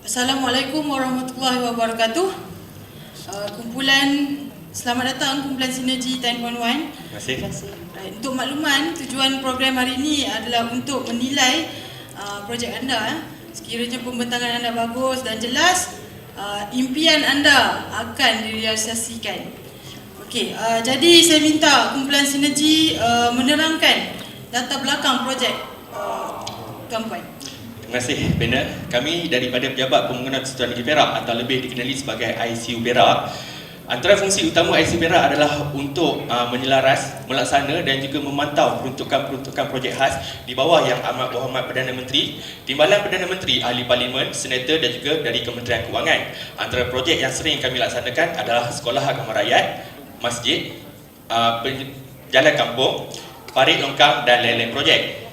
Assalamualaikum warahmatullahi wabarakatuh. Selamat datang kumpulan Sinergi 10.1. Terima kasih. Untuk makluman, tujuan program hari ini adalah untuk menilai projek anda. Sekiranya pembentangan anda bagus dan jelas, impian anda akan direalisasikan. Okey, jadi saya minta kumpulan Sinergi menerangkan data belakang projek tuan-puan. Terima kasih, Bena. Kami daripada Pejabat Pembangunan Persatuan Negeri Perak atau lebih dikenali sebagai ICU Perak. Antara fungsi utama ICU Perak adalah untuk menyelaras, melaksana dan juga memantau peruntukan projek khas di bawah Yang Amat Berhormat Perdana Menteri, Timbalan Perdana Menteri, Ahli Parlimen, Senator dan juga dari Kementerian Kewangan. Antara projek yang sering kami laksanakan adalah Sekolah Agama Rakyat, Masjid, Jalan Kampung, Parit Longkang dan lain-lain projek.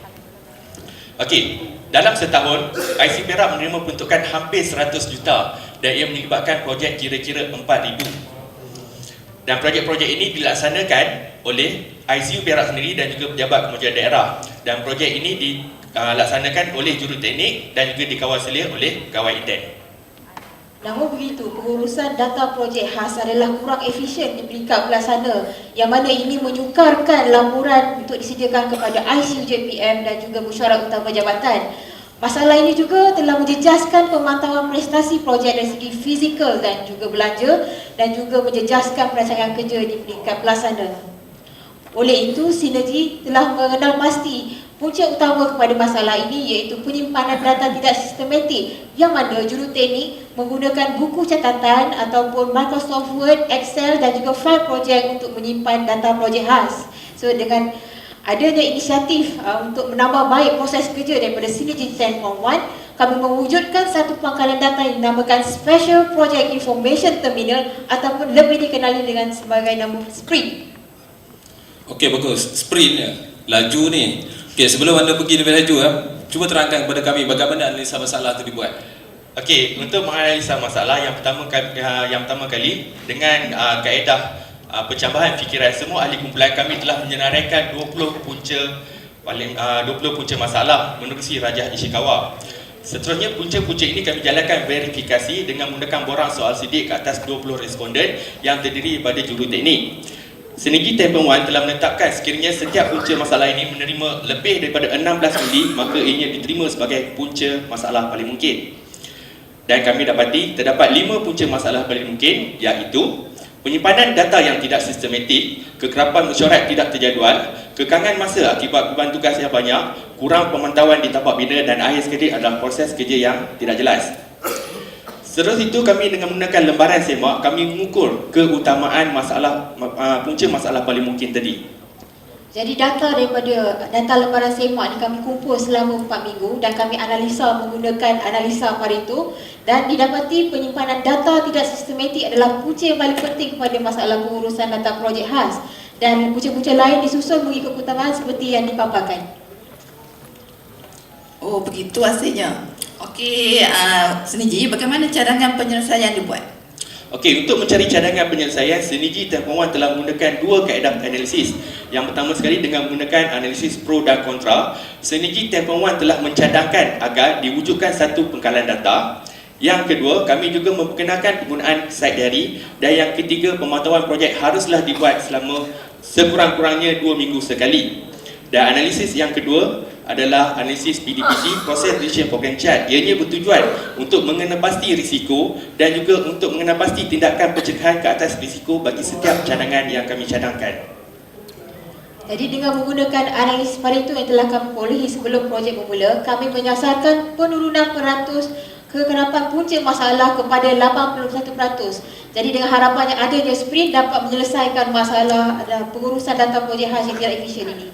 Okey. Dalam setahun, ICU Perak menerima peruntukan hampir 100 juta dan ia melibatkan projek kira-kira 4,000. Dan projek-projek ini dilaksanakan oleh ICU Perak sendiri dan juga pejabat kementerian daerah. Dan projek ini dilaksanakan oleh juruteknik dan juga dikawal selia oleh pegawai Inten. Namun begitu, pengurusan data projek khas adalah kurang efisien di peringkat pelaksana, yang mana ini menyukarkan laporan untuk disediakan kepada ICU JPM dan juga mesyuarat utama jabatan. Masalah ini juga telah menjejaskan pemantauan prestasi projek dari segi fizikal dan juga belanja, dan juga menjejaskan perancangan kerja di peringkat pelaksana. Oleh itu, Sinergi telah mengenal pasti punca utama kepada masalah ini, iaitu penyimpanan data tidak sistematik, yang mana juruteknik menggunakan buku catatan ataupun Microsoft Word, Excel dan juga file projek untuk menyimpan data projek khas. So dengan adanya inisiatif untuk menambah baik proses kerja daripada Sinergi 10.1, kami mewujudkan satu pangkalan data yang dinamakan Special Project Information Terminal ataupun lebih dikenali dengan sebagai nama SPRINT. Okey, bagus. SPRINT ya, laju ni. Okey, sebelum anda pergi lebih laju, cuba terangkan kepada kami bagaimana analisa masalah itu dibuat. Okey, untuk menganalisa masalah yang pertama kali dengan kaedah pencambahan fikiran, semua ahli kumpulan kami telah menyenaraikan 20 punca masalah menerusi Rajah Ishikawa. Seterusnya, punca-punca ini kami jalankan verifikasi dengan menggunakan borang soal sidik ke atas 20 responden yang terdiri daripada juruteknik. Sinergi 10.1 telah menetapkan sekiranya setiap punca masalah ini menerima lebih daripada 16 undi, maka ianya diterima sebagai punca masalah paling mungkin. Dan kami dapati terdapat 5 punca masalah paling mungkin, iaitu penyimpanan data yang tidak sistematik, kekerapan mesyuarat tidak terjadual, kekangan masa akibat beban tugas yang banyak, kurang pemantauan di tapak bina, dan akhir sekali adalah proses kerja yang tidak jelas. Seterus itu, kami dengan menggunakan lembaran semak, kami mengukur keutamaan punca masalah paling mungkin tadi. Jadi data lembaran semak ni kami kumpul selama 4 minggu dan kami analisa menggunakan analisa Pareto, dan didapati penyimpanan data tidak sistematik adalah punca yang paling penting kepada masalah pengurusan data projek khas, dan punca-punca lain disusun mengikut keutamaan seperti yang dipaparkan. Oh, begitu hasilnya. Okey, Sinergi, bagaimana cadangan penyelesaian dibuat? Okey, untuk mencari cadangan penyelesaian, Sinergi 10.1 telah menggunakan 2 kaedah analisis. Yang pertama sekali dengan menggunakan analisis pro dan kontra, Sinergi 10.1 telah mencadangkan agar diwujudkan satu pengkalan data. Yang kedua, kami juga memperkenalkan penggunaan site diary. Dan yang ketiga, pemantauan projek haruslah dibuat selama sekurang-kurangnya 2 minggu sekali. Dan analisis yang kedua adalah analisis PDPC, Process Decision Program Chart. Ianya bertujuan untuk mengenal pasti risiko dan juga untuk mengenal pasti tindakan pencegahan ke atas risiko bagi setiap cadangan yang kami cadangkan. Jadi dengan menggunakan analisis Pareto yang telah kami perolehi sebelum projek bermula, kami menyasarkan penurunan peratus kekerapan punca masalah kepada 81%. Jadi dengan harapannya adanya sprint dapat menyelesaikan masalah pengurusan data projek khas yang tidak efisien ini.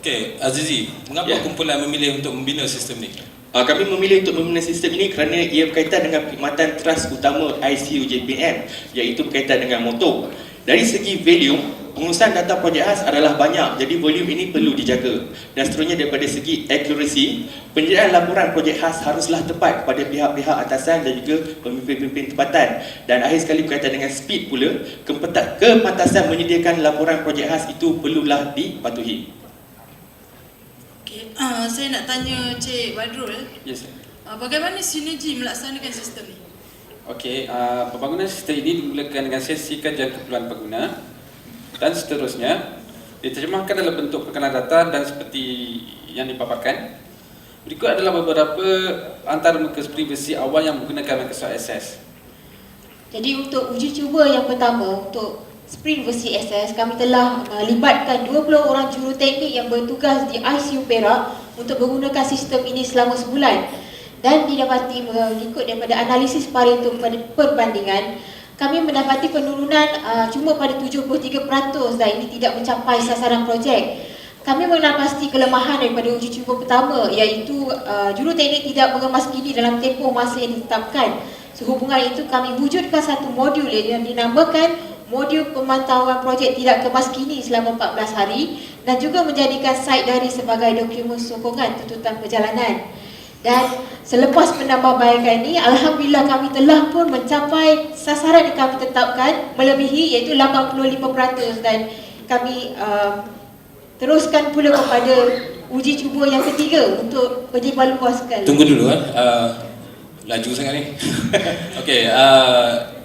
Okey, Azizi, mengapa kumpulan memilih untuk membina sistem ini? Kami memilih untuk membina sistem ini kerana ia berkaitan dengan perkhidmatan teras utama ICU JPM, iaitu berkaitan dengan motor. Dari segi volume, pengurusan data projek khas adalah banyak, jadi volume ini perlu dijaga. Dan seterusnya daripada segi accuracy, penyediaan laporan projek khas haruslah tepat kepada pihak-pihak atasan dan juga pemimpin-pemimpin tempatan. Dan akhir sekali berkaitan dengan speed pula, kepantasan menyediakan laporan projek khas itu perlulah dipatuhi. Saya nak tanya Cik Badrul. Yes, sir. Bagaimana sinergi melaksanakan sistem ini? Okey, pembangunan sistem ini dimulakan dengan sesi kajian keperluan pengguna dan seterusnya diterjemahkan dalam bentuk perkenalan data dan seperti yang dipaparkan. Berikut adalah beberapa antara muka sprint versi awal yang menggunakan Microsoft Access. Jadi untuk uji cuba yang pertama untuk sprint versi SS, kami telah melibatkan 20 orang juruteknik yang bertugas di ICU Perak untuk menggunakan sistem ini selama sebulan. Dan didapati mengikut daripada analisis Pareto perbandingan, kami mendapati penurunan cuma pada 73% dan ini tidak mencapai sasaran projek. Kami mengenal pasti kelemahan daripada uji cuba pertama, iaitu juruteknik tidak mengemaskini dalam tempoh masa yang ditetapkan. Sehubungan itu kami wujudkan satu modul yang dinamakan modul pemantauan projek tidak kemaskini selama 14 hari dan juga menjadikan site dari sebagai dokumen sokongan tuntutan perjalanan. Dan selepas penambahbaikan ini, alhamdulillah kami telah pun mencapai sasaran yang kami tetapkan melebihi, iaitu 85%, dan kami teruskan pula kepada uji cuba yang ketiga untuk penyebar luaskan. Tunggu dulu laju sangat ni. Okey,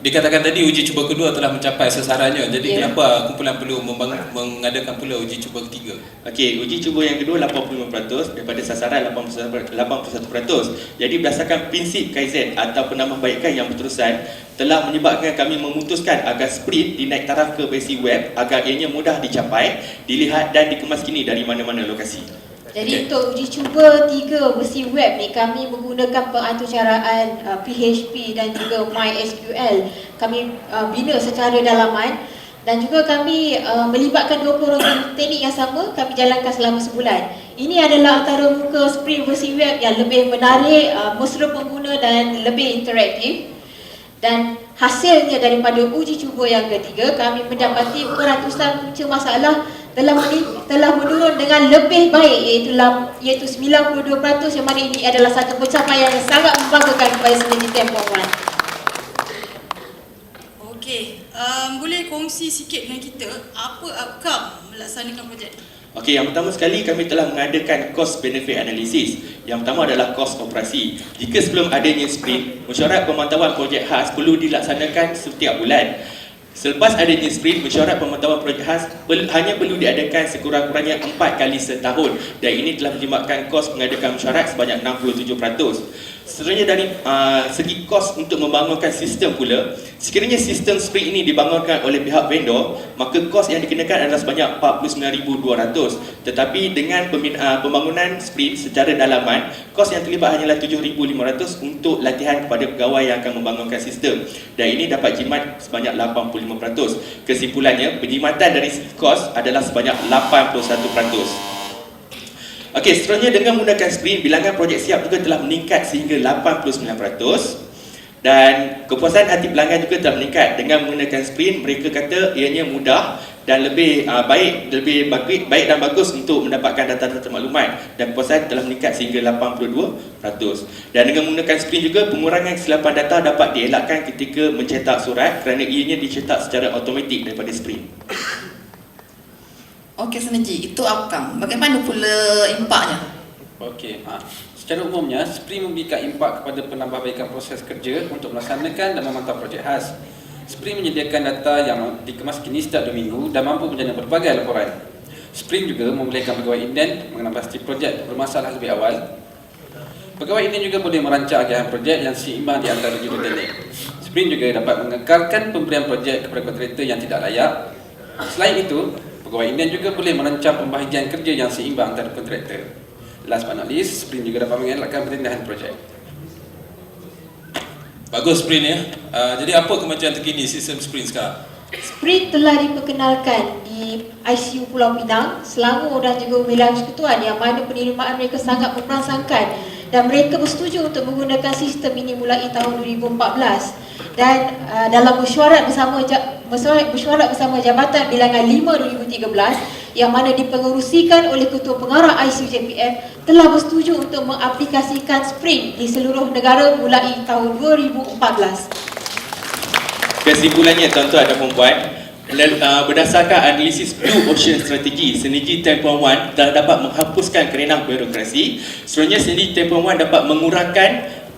dikatakan tadi uji cuba kedua telah mencapai sasarannya. Jadi kenapa kumpulan perlu mengadakan pula uji cuba ketiga? Okey, uji cuba yang kedua 85% daripada sasaran 81%. Jadi berdasarkan prinsip Kaizen atau penambahbaikan yang berterusan telah menyebabkan kami memutuskan agar sprint dinaik taraf ke versi web agar ianya mudah dicapai, dilihat dan dikemaskini dari mana-mana lokasi. Jadi untuk uji cuba 3 versi web ni kami menggunakan pengaturcaraan PHP dan juga MySQL. Kami bina secara dalaman dan juga kami melibatkan 20 orang teknik yang sama, kami jalankan selama sebulan. Ini adalah antara muka sprint versi web yang lebih menarik, mesra pengguna dan lebih interaktif. Dan hasilnya daripada uji cuba yang ketiga, kami mendapati peratusan punca masalah telah menurun dengan lebih baik, iaitu 92%, yang mana ini adalah satu pencapaian yang sangat membanggakan kepada Synergy Tempoh 1. Okey, boleh kongsi sikit dengan kita apa outcome melaksanakan projek? Okey, yang pertama sekali kami telah mengadakan cost benefit analysis. Yang pertama adalah kos operasi. Jika sebelum adanya sprint, mesyuarat pemantauan projek khas perlu dilaksanakan setiap bulan. Selepas adanya sprint, mesyuarat pemantauan projek khas hanya perlu diadakan sekurang-kurangnya 4 kali setahun dan ini telah menyebabkan kos mengadakan mesyuarat sebanyak 67%. Seterusnya dari segi kos untuk membangunkan sistem pula, sekiranya sistem sprint ini dibangunkan oleh pihak vendor, maka kos yang dikenakan adalah sebanyak 49,200. Tetapi dengan pembangunan sprint secara dalaman, kos yang terlibat hanyalah 7,500 untuk latihan kepada pegawai yang akan membangunkan sistem dan ini dapat jimat sebanyak 85%. Kesimpulannya, penjimatan dari kos adalah sebanyak 81%. Okey, seterusnya dengan menggunakan sprint, bilangan projek siap juga telah meningkat sehingga 89% dan kepuasan hati pelanggan juga telah meningkat. Dengan menggunakan sprint, mereka kata ianya mudah dan lebih baik dan bagus untuk mendapatkan data-data maklumat dan kepuasan telah meningkat sehingga 82%. Dan dengan menggunakan sprint juga, pengurangan kesilapan data dapat dielakkan ketika mencetak surat kerana ianya dicetak secara automatik daripada sprint. Okey, Synergy, itu outcome. Bagaimana pula impaknya? Okey, secara umumnya sprint memberikan impak kepada penambahbaikan proses kerja untuk melaksanakan dan memantau projek khas. Sprint menyediakan data yang dikemaskini setiap 2 minggu dan mampu menjana berbagai laporan. Sprint juga membolehkan pegawai inden mengenal pasti projek bermasalah lebih awal. Pegawai inden juga boleh merancang agihan projek yang seimbang di antara juruteknik. Sprint juga dapat mengekalkan pemberian projek kepada kontraktor yang tidak layak. Selain itu, pegawai inden juga boleh merancang pembahagian kerja yang seimbang antara kontraktor. Last but not least, sprint juga dapat mengelakkan pertindahan projek. Bagus sprint ya. Jadi apa kemajuan terkini sistem sprint sekarang? Sprint telah diperkenalkan di ICU Pulau Pinang, Selangor dan juga wilayah Persekutuan yang mana penerimaan mereka sangat memperangsangkan dan mereka bersetuju untuk menggunakan sistem ini mulai tahun 2014 dan dalam mesyuarat bersama Jabatan Bilangan 5 2013 yang mana dipengerusikan oleh Ketua Pengarah ICU JPM telah bersetuju untuk mengaplikasikan sprint di seluruh negara mulai tahun 2014. Kesimpulannya tuan-tuan dan puan-puan, Berdasarkan analisis Blue Ocean Strategy, Sinergi 10.1 telah dapat menghapuskan kerenah birokrasi. Seterusnya, Sinergi 10.1 dapat mengurangkan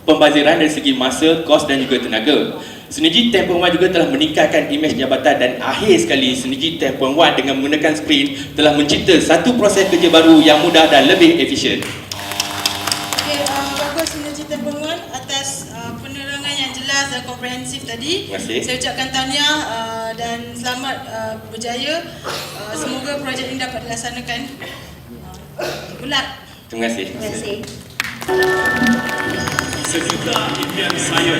pembaziran dari segi masa, kos dan juga tenaga. Sinergi 10.1 juga telah meningkatkan imej jabatan, dan akhir sekali Sinergi 10.1 dengan menggunakan sprint telah mencipta satu proses kerja baru yang mudah dan lebih efisien. Okey, bagus Sinergi 10.1 atas penerangan yang jelas dan komprehensif tadi. Terima kasih. Saya ucapkan tahniah dan selamat berjaya. Semoga projek ini dapat dilaksanakan. Good luck. Terima kasih. Terima kasih. Sejuta impian saya.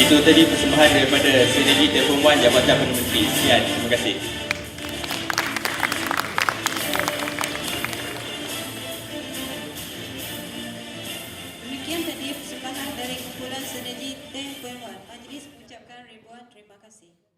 Itu tadi persembahan daripada Sinergi 10.1 Jabatan Perdana Menteri. Sekian. Terima kasih. Demikian tadi persembahan dari kumpulan Sinergi 10.1. Majlis mengucapkan ribuan terima kasih.